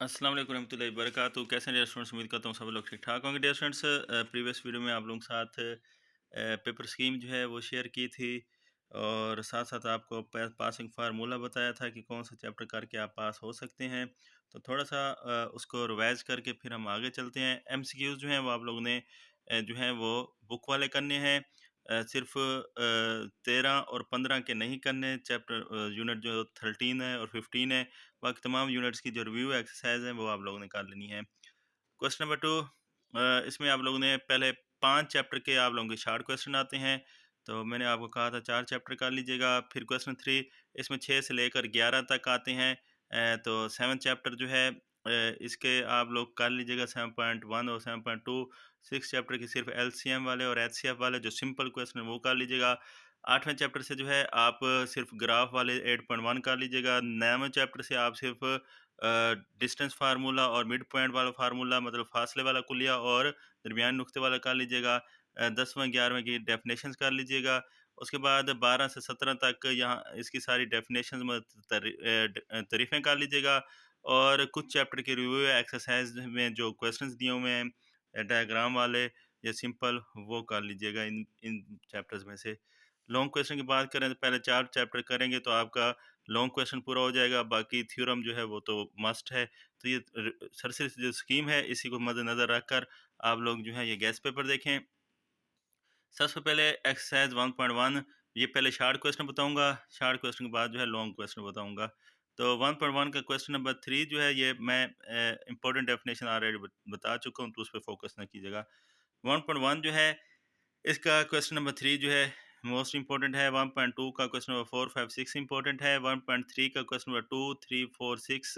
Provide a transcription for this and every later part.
अस्सलाम वालेकुम रहमतुल्लाहि वबरकातुहू। कैसे हैं डियर स्टूडेंट्स? उम्मीद करता हूँ सब लोग ठीक ठाक होंगे। डियर स्टूडेंट्स, प्रीवियस वीडियो में आप लोगों के साथ पेपर स्कीम जो है वो शेयर की थी और साथ साथ आपको पासिंग फार्मूला बताया था कि कौन सा चैप्टर करके आप पास हो सकते हैं। तो थोड़ा सा उसको रिवाइज करके फिर हम आगे चलते हैं। एमसीक्यूज जो हैं वो आप लोगों ने जो हैं वो बुक वाले करने हैं। सिर्फ 13 और 15 के नहीं करने। चैप्टर यूनिट जो 13 है और 15 है, बाकी तमाम यूनिट्स की जो रिव्यू एक्सरसाइज है वो आप लोगों ने कर लेनी है। क्वेश्चन नंबर 2, इसमें आप लोगों ने पहले 5 चैप्टर के आप लोगों के शॉर्ट क्वेश्चन आते हैं। तो मैंने आपको कहा था 4 चैप्टर कर लीजिएगा। फिर क्वेश्चन 3, इसमें 6 से लेकर 11 तक आते हैं। तो 7 चैप्टर जो है इसके आप लोग कर लीजिएगा 7.1 और 7.2। 6 चैप्टर की सिर्फ एलसीएम वाले और एचसीएफ वाले जो सिंपल क्वेश्चन है वो कर लीजिएगा। 8वें चैप्टर से जो है आप सिर्फ ग्राफ वाले 8.1 कर लीजिएगा। 9वें चैप्टर से आप सिर्फ डिस्टेंस फार्मूला और मिड पॉइंट वाला फार्मूला मतलब फासले वाला कुलिया और दरमियान नुक्ते वाला कर लीजिएगा। 10वें 11वें की डेफिनेशंस कर लीजिएगा। उसके बाद 12 से 17 तक यहाँ इसकी सारी डेफिनेशंस में तारीफ़ें कर लीजिएगा। और कुछ चैप्टर के रिव्यू एक्सरसाइज में जो क्वेश्चंस दिए हुए हैं डायग्राम वाले या सिंपल, वो कर लीजिएगा इन इन चैप्टर्स में से। लॉन्ग क्वेश्चन की बात करें तो पहले 4 चैप्टर करेंगे तो आपका लॉन्ग क्वेश्चन पूरा हो जाएगा, बाकी थ्योरम जो है वो तो मस्ट है। तो ये सरसरी जो स्कीम है इसी को मद्देनज़र रखकर आप लोग जो है ये गेस पेपर देखें। सबसे पहले एक्सरसाइज 1.1, ये पहले शॉर्ट क्वेश्चन बताऊंगा, शॉर्ट क्वेश्चन के बाद जो है लॉन्ग क्वेश्चन बताऊंगा। तो 1.1 का क्वेश्चन नंबर 3 जो है ये मैं इंपॉर्टेंट डेफिनेशन ऑलरेडी बता चुका हूँ, तो उस पर फोकस ना कीजिएगा। 1.1 जो है इसका क्वेश्चन नंबर 3 जो है मोस्ट इंपॉर्टेंट है। 1.2 का क्वेश्चन नंबर 4, 5, 6 इंपॉर्टेंट है। 1.3 का क्वेश्चन नंबर 2, 3, 4, 6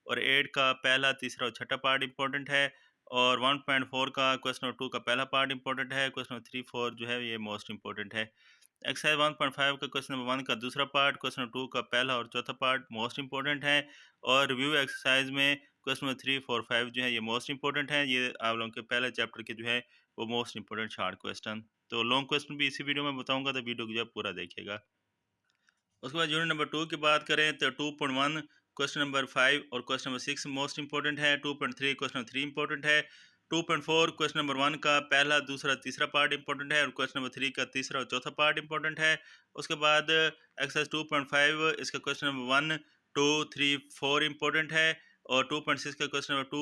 और 8 का पहला, तीसरा और छठा पार्ट इंपॉर्टेंट है। और 1.4 का क्वेश्चन नंबर 2 का पहला पार्ट इंपॉर्टेंट है। क्वेश्चन नंबर 3, 4 जो है ये मोस्ट इंपॉर्टेंट है। एक्सरसाइज 1.5 का क्वेश्चन नंबर 1 का दूसरा पार्ट, क्वेश्चन नंबर 2 का पहला और चौथा पार्ट मोस्ट इंपॉर्टेंट है। और रिव्यू एक्सरसाइज में क्वेश्चन नंबर 3, 4, 5 जो है ये मोस्ट इंपॉर्टेंट है। ये आप लोगों के पहले चैप्टर के जो है वो मोस्ट इंपॉर्टेंट शॉर्ट क्वेश्चन। तो लॉन्ग क्वेश्चन भी इसी वीडियो में बताऊंगा, तो वीडियो को जो है पूरा देखिएगा। उसके बाद यूनिट नंबर 2 की बात करें तो 2.1 क्वेश्चन नंबर 5 और क्वेश्चन नंबर 6 मोस्ट इंपॉर्टेंट है। 2.3 क्वेश्चन नंबर 3 इंपॉर्टेंट है। 2.4 क्वेश्चन नंबर 1 का पहला, दूसरा, तीसरा पार्ट इंपॉर्टेंट है और क्वेश्चन नंबर 3 का तीसरा और चौथा पार्ट इंपॉर्टेंट है। उसके बाद एक्सरसाइज 2.5 इसका क्वेश्चन नंबर 1, 2, 3, 4 इंपॉर्टेंट है। और 2.6 का क्वेश्चन नंबर 2,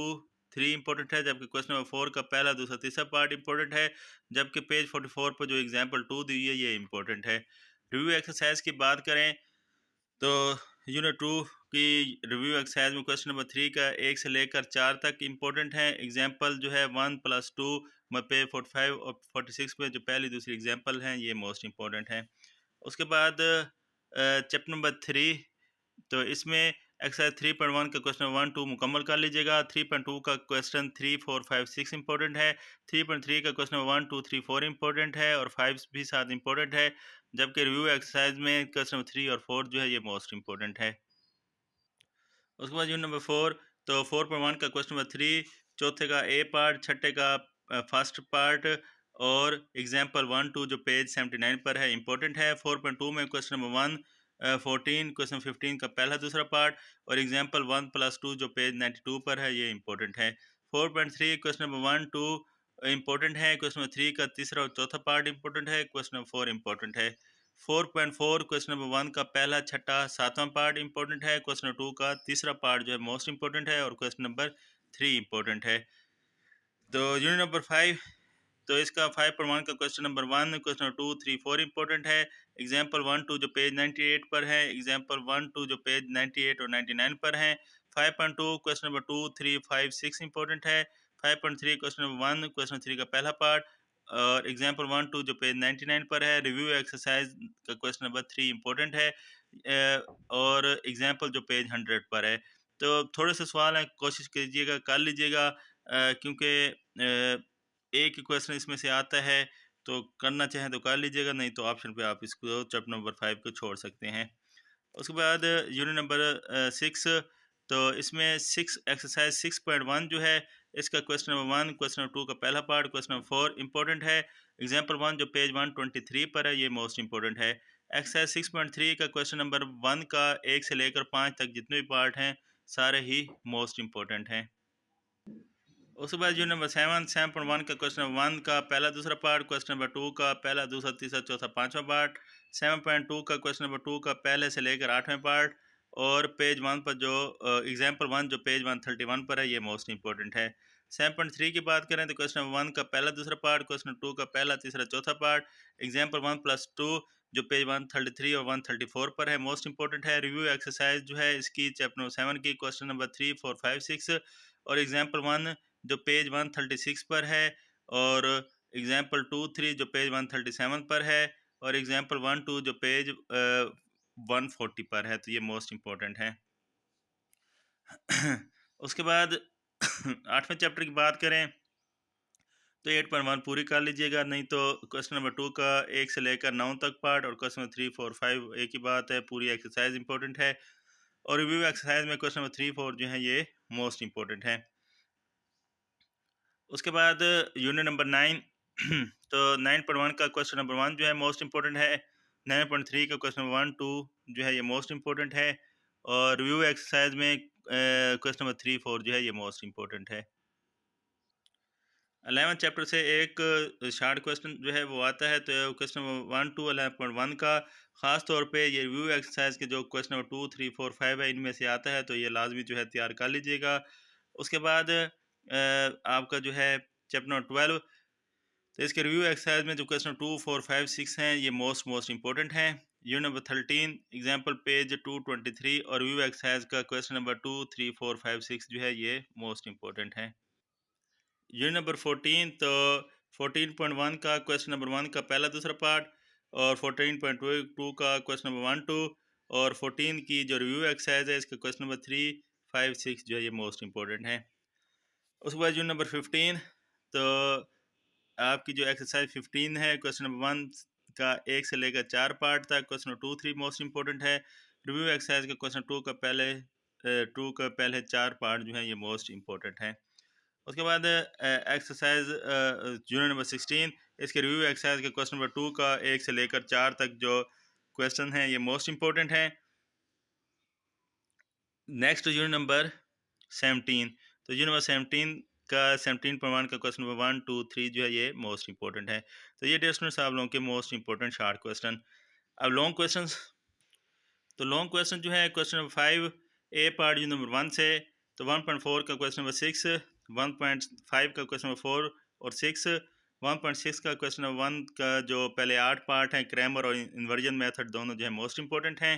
3 इंपॉर्टेंट है, जबकि क्वेश्चन नंबर 4 का पहला, दूसरा, तीसरा पार्ट इंपॉर्टेंट है। जबकि पेज 44 पर जो एग्जाम्पल 2 दी हुई है ये इंपॉर्टेंट है। रिव्यू एक्सरसाइज की बात करें तो यूनिट 2 की रिव्यू एक्सरसाइज में क्वेश्चन नंबर 3 का 1 से लेकर 4 तक इंपॉर्टेंट है। एग्जाम्पल जो है 1 + 2 में पे 45 और 46 में जो पहली दूसरी एग्जाम्पल हैं ये मोस्ट इंपॉर्टेंट हैं। उसके बाद चैप्टर नंबर 3, तो इसमें एक्सरसाइज 3.1 का क्वेश्चन 1, 2 मुकम्मल कर लीजिएगा। 3.2 का क्वेश्चन 3, 4, 5, 6 इंपॉर्टेंट है। 3.3 का क्वेश्चन 1, 2, 3, 4 इंपॉर्टेंट है और 5 भी साथ इंपॉर्टेंट है। जबकि रिव्यू एक्सरसाइज में क्वेश्चन 3 और 4 जो है ये मोस्ट इंपॉर्टेंट है। उसके बाद यूनिट नंबर 4, तो 4.1 का क्वेश्चन नंबर 3, चौथे का ए पार्ट, छठे का फर्स्ट पार्ट और एग्जाम्पल 1, 2 जो पेज 79 पर है इंपॉर्टेंट है। 4.2 में क्वेश्चन नंबर 1, 14, क्वेश्चन 15 का पहला दूसरा पार्ट और एग्जाम्पल 1 + 2 जो पेज 92 पर है ये इंपॉर्टेंट है। 4.3 क्वेश्चन नंबर 1, 2 इंपॉर्टेंट है। क्वेश्चन नंबर 3 का तीसरा और चौथा पार्ट इंपॉर्टेंट है। क्वेश्चन नंबर 4 इंपॉर्टेंट है। 4.4 क्वेश्चन नंबर 1 का पहला, छठा, सातवां पार्ट इंपॉर्टेंट है। क्वेश्चन नंबर 2 का तीसरा पार्ट जो है मोस्ट इंपॉर्टेंट है और क्वेश्चन नंबर 3 इंपॉर्टेंट है। तो यूनिट नंबर 5, तो इसका 5.1 का question number 1, question number 2, 3, 4 important है। एग्जाम्पल 1, 2 जो पेज 98 पर है। एग्जाम्पल 1, 2 जो पेज 98 और 99 पर हैं। 5.2 क्वेश्चन नंबर 2, 3, 5, 6 इंपॉर्टेंट है। 5.3 क्वेश्चन नंबर 1, क्वेश्चन 3 का पहला पार्ट और एग्जाम्पल 1, 2 जो पेज 99 पर है। रिव्यू एक्सरसाइज का क्वेश्चन नंबर 3 इंपॉर्टेंट है और एग्जाम्पल जो पेज 100 पर है। तो थोड़े से सवाल हैं, कोशिश कीजिएगा कर लीजिएगा, क्योंकि एक ही क्वेश्चन इसमें से आता है, तो करना चाहें तो कर लीजिएगा, नहीं तो ऑप्शन पे आप इसको चैप्टर नंबर 5 को छोड़ सकते हैं। उसके बाद यूनिट नंबर 6, तो इसमें 6 एक्सरसाइज 6.1 जो है इसका क्वेश्चन नंबर 1, क्वेश्चन नंबर 2 का पहला पार्ट, क्वेश्चन नंबर 4 इंपॉर्टेंट है। एग्जाम्पल 1 जो पेज 123 पर है ये मोस्ट इंपॉर्टेंट है। एक्सरसाइज 6.3 का क्वेश्चन नंबर 1 का 1 से लेकर 5 तक जितने भी पार्ट हैं सारे ही मोस्ट इम्पोर्टेंट हैं। उसके बाद यूनिट नंबर 7.1 का क्वेश्चन नंबर 1 का पहला दूसरा पार्ट, क्वेश्चन नंबर 2 का पहला दूसरा तीसरा चौथा पांचवा पार्ट, 7.2 का क्वेश्चन नंबर 2 का पहले से लेकर 8वें पार्ट, और पेज 1 पर जो एग्जाम्पल 1 जो पेज 131 पर है, ये मोस्ट इंपॉर्टेंट है। 7.3 की बात करें तो क्वेश्चन नंबर 1 का पहला दूसरा पार्ट, क्वेश्चन नंबर 2 का पहला तीसरा चौथा पार्ट, एग्जाम्पल 1+2 जो पेज 133 और 134 पर है, मोस्ट इंपॉर्टेंट है। रिव्यू एक्सरसाइज जो है इसकी चैप्टर नंबर 7 की क्वेश्चन नंबर 3, 4, 5, 6 और एग्जाम्पल 1 जो पेज 136 पर है, और एग्जाम्पल 2, 3 जो पेज 137 पर है, और एग्जाम्पल 1, 2 जो पेज 140 पर है। तो ये मोस्ट इम्पोर्टेंट है। उसके बाद 8वें चैप्टर की बात करें तो 8.1 पूरी कर लीजिएगा, नहीं तो क्वेश्चन नंबर 2 का 1 से लेकर 9 तक पार्ट, और क्वेश्चन नंबर 3, 4, 5 एक ही बात है, पूरी एक्सरसाइज इंपॉर्टेंट है। और रिव्यू एक्सरसाइज में क्वेश्चन नंबर 3, 4 जो है ये मोस्ट इम्पोर्टेंट है। उसके बाद यूनिट नंबर 9 तो 9.1 का क्वेश्चन नंबर 1 जो है मोस्ट इम्पोर्टेंट है। 9.3 का क्वेश्चन नंबर 1, 2 जो है ये मोस्ट इम्पोर्टेंट है, और रिव्यू एक्सरसाइज में क्वेश्चन नंबर 3, 4 जो है ये मोस्ट इम्पोर्टेंट है। 11 चैप्टर से एक शार्ट क्वेश्चन जो है वो आता है, तो क्वेश्चन नंबर 1 to 11.1 का ख़ास तौर पे ये रिव्यू एक्सरसाइज के जो क्वेश्चन नंबर 2, 3, 4, 5 है, इनमें से आता है, तो ये लाजमी जो है तैयार कर लीजिएगा। उसके बाद आपका जो है चैप्टर नंबर 12, तो इसके रिव्यू एक्सरसाइज में जो क्वेश्चन 2, 4, 5, 6 हैं, ये मोस्ट इम्पोर्टेंट हैं। यूनिट नंबर 13 एग्जाम्पल पेज 223 और रिव्यू एक्सरसाइज का क्वेश्चन नंबर 2, 3, 4, 5, 6 जो है ये मोस्ट इम्पोर्टेंट है। यूनिट नंबर 14 तो 14.1 का क्वेश्चन नंबर 1 का पहला दूसरा पार्ट, और 14.2 का क्वेश्चन नंबर 1, 2, और 14 की जो रिव्यू एक्सरसाइज है इसका क्वेश्चन नंबर 3, 5, 6 जो है ये मोस्ट इम्पोर्टेंट है। उसके बाद यूनिट नंबर 15 तो आपकी जो एक्सरसाइज 15 है, क्वेश्चन नंबर 1 का 1 से लेकर 4 पार्ट तक, क्वेश्चन नंबर 2, 3 मोस्ट इम्पोर्टेंट है। रिव्यू एक्सरसाइज का क्वेश्चन 2 का पहले 4 पार्ट जो है ये मोस्ट इम्पोर्टेंट है। उसके बाद एक्सरसाइज यूनिट नंबर 16, इसके रिव्यू एक्सरसाइज के क्वेश्चन नंबर 2 का 1 से लेकर 4 तक जो क्वेश्चन हैं ये मोस्ट इम्पोर्टेंट हैं। नेक्स्ट यूनिट नंबर 17, तो यूनिट नंबर 17 का 17.1 का क्वेश्चन नंबर 1, 2, 3 जो है ये मोस्ट इम्पोर्टेंट है। तो ये डियर स्टूडेंट्स आप लोगों के मोस्ट इम्पोर्टेंट शार्ट क्वेश्चन। अब लॉन्ग क्वेश्चन, तो लॉन्ग क्वेश्चन जो है क्वेश्चन नंबर 5 ए पार्ट यूनिट नंबर 1 से, तो 1.4 का क्वेश्चन नंबर 6, 1.5 का क्वेश्चन नंबर 4 और 6, 1.6 का क्वेश्चन नंबर 1 का जो पहले 8 पार्ट हैं, क्रैमर और इन्वर्जन मेथड दोनों जो है मोस्ट इंपॉर्टेंट हैं।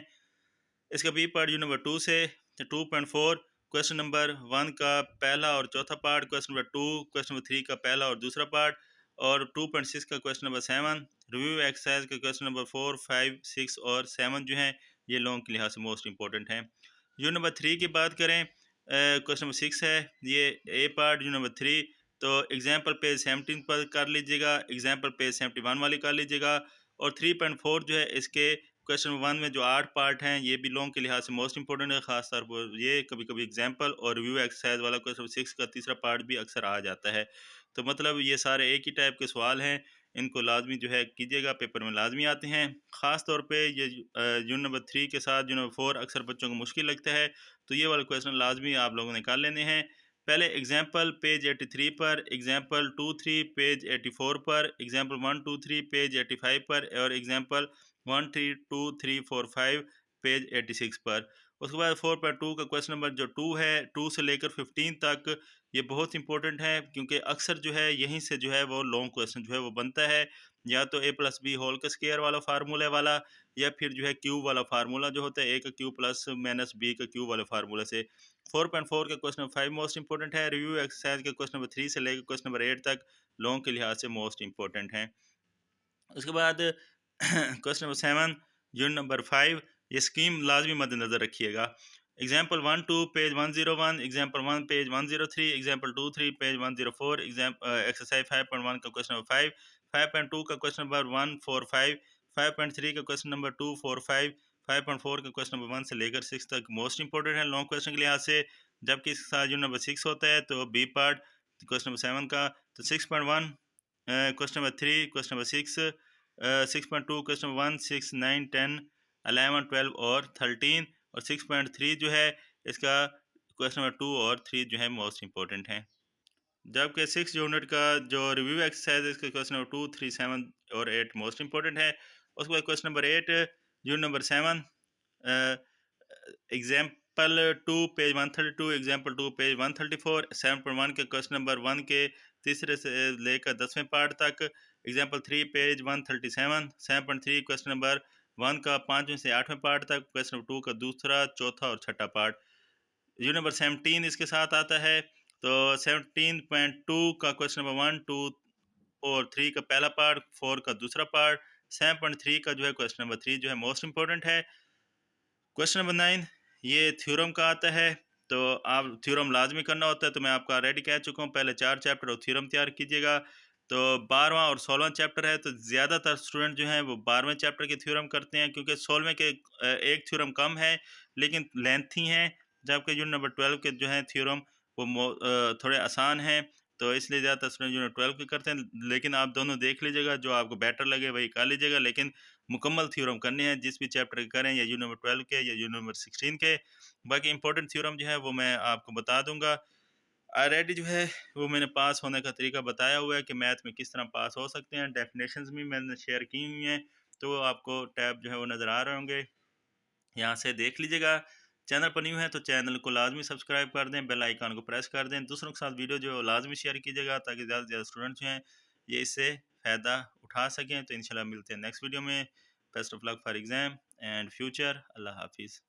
इसका बी पार्ट यूनिट नंबर 2 से, तो 2.4 क्वेश्चन नंबर 1 का पहला और चौथा part, question number 2 question number 3 का पहला और दूसरा पार्ट, और 2.6 का क्वेश्चन नंबर 7 रिव्यू एक्सरसाइज का क्वेश्चन नंबर 4, 5, 6 और 7 जो हैं ये लॉन्ग के लिहाज से मोस्ट इंपॉर्टेंट हैं। यूनिट नंबर 3 की बात करें, क्वेश्चन नंबर 6 है ये ए पार्ट यूनिट नंबर 3, तो एग्जाम्पल पेज 17 पर कर लीजिएगा, एग्जाम्पल पेज 71 वाली कर लीजिएगा। और 3.4 जो है इसके क्वेश्चन 1 में जो 8 पार्ट हैं ये भी लॉन्ग के लिहाज से मोस्ट इंपॉर्टेंट है, खासतौर पर ये कभी कभी एग्जाम्पल और रिव्यू एक्सरसाइज वाला क्वेश्चन 6 का तीसरा पार्ट भी अक्सर आ जाता है। तो मतलब ये सारे एक ही टाइप के सवाल हैं, इनको लाजमी जो है कीजिएगा, पेपर में लाजमी आते हैं। ख़ास तौर पे ये यूनिट नंबर 3 के साथ यूनिट नंबर 4 अक्सर बच्चों को मुश्किल लगता है, तो ये वाले क्वेश्चन लाजमी आप लोगों ने निकाल लेने हैं। पहले एग्जाम्पल पेज 83 पर, एग्जाम्पल 2, 3 पेज 84 पर, एग्जाम्पल 1, 2, 3 पेज 85 पर, और एग्जाम्पल 1, 3, 2, 3, 4, 5 पेज 86 पर। उसके बाद 4.2 का क्वेश्चन नंबर जो 2 है, 2 से लेकर 15 तक, ये बहुत इंपॉर्टेंट है क्योंकि अक्सर जो है यहीं से जो है वो लॉन्ग क्वेश्चन जो है वो बनता है, या तो a+b होल का स्क्वायर वाला फार्मूला वाला, या फिर जो है क्यूब वाला फार्मूला जो होता है a का क्यूब प्लस माइनस b का क्यूब वाले फार्मूला से। 4.4 का क्वेश्चन नंबर 5 मोस्ट इंपॉर्टेंट है। रिव्यू एक्सरसाइज का क्वेश्चन नंबर 3 से लेकर क्वेश्चन नंबर 8 तक लॉन्ग के लिहाज से मोस्ट इंपॉर्टेंट है। उसके बाद क्वेश्चन नंबर 7 यूनिट नंबर 5, ये स्कीम लाजमी मद्देनजर रखिएगा। Example 1, 2 page 101, example 1 page 103, example 2, 3 page 104, exercise 5.1 का क्वेश्चन नंबर 5, 5.2 का क्वेश्चन नंबर 1, 4, 5, 5.3 का क्वेश्चन नंबर 2, 4, 5, 5.4 का क्वेश्चन नंबर 1 से लेकर 6 तक मोस्ट इंपॉर्टेंट है लॉन्ग क्वेश्चन के लिहाज से। जबकि इसके साथ यूनिट नंबर 6 होता है तो बी पार्ट क्वेश्चन नंबर 7 का, तो 6.1 question number 3, question number 6, 6.2 question number 1, 6, 9, 10, 11, 12 और 13, और 6.3 जो है इसका क्वेश्चन नंबर 2 और 3 जो है मोस्ट इंपॉर्टेंट हैं। जबकि 6 यूनिट का जो रिव्यू एक्सरसाइज है इसके क्वेश्चन नंबर 2, 3, 7 और 8 मोस्ट इंपॉर्टेंट है। उसके बाद question number 8 unit number 7 example 2 page 132, example 2 page 134, 7.1 के क्वेश्चन नंबर 1 के तीसरे से लेकर 10वें पार्ट तक, एग्जाम्पल 3 पेज 137, 7.3 क्वेश्चन नंबर 1 का 5वें से 8वें पार्ट तक, क्वेश्चन नंबर 2 का दूसरा, चौथा और छठा पार्ट। यूनिट नंबर 17 इसके साथ आता है। तो 17.2 का क्वेश्चन नंबर 1, 2 और 3 का पहला पार्ट, 4 का दूसरा पार्ट, 7.3 का जो है क्वेश्चन नंबर 3 जो है मोस्ट इंपॉर्टेंट है। क्वेश्चन नंबर 9 ये थ्योरम का आता है। तो आप थ्योरम लाजमी करना होता है, तो मैं आपको ऑलरेडी कह चुका हूँ, पहले 4 चैप्टर और थ्योरम तैयार कीजिएगा। तो 12वां और 16वां चैप्टर है, तो ज़्यादातर स्टूडेंट जो हैं वो 12वें चैप्टर के थ्योरम करते हैं, क्योंकि 16वें के एक थ्योरम कम है लेकिन लेंथी हैं, जबकि यूनिट नंबर 12 के जो हैं थ्योरम वो थोड़े आसान हैं। तो इसलिए ज़्यादातर स्टूडेंट यूनिट 12 के करते हैं, लेकिन आप दोनों देख लीजिएगा, जो आपको बेटर लगे वही कर लीजिएगा, लेकिन मुकम्मल थ्योरम करने हैं जिस भी चैप्टर के करें, या यूनिट नंबर 12 के या यूनिट नंबर 16 के। बाकी इंपॉर्टेंट थ्योरम जो है वो मैं आपको बता दूंगा। ऑलरेडी जो है वो मैंने पास होने का तरीका बताया हुआ है कि मैथ में किस तरह पास हो सकते हैं, डेफिनेशंस भी मैंने शेयर की हुई हैं, तो आपको टैब जो है वो नज़र आ रहे होंगे, यहाँ से देख लीजिएगा। चैनल पर न्यू है तो चैनल को लाजमी सब्सक्राइब कर दें, बेल आइकन को प्रेस कर दें, दूसरों के साथ वीडियो जो है वो लाजमी शेयर कीजिएगा, ताकि ज़्यादा से ज़्यादा स्टूडेंट जो हैं ये इससे फ़ायदा उठा सकें। तो इंशाल्लाह मिलते हैं नेक्स्ट वीडियो में। Best of luck for exam and future. अल्लाह हाफिज़।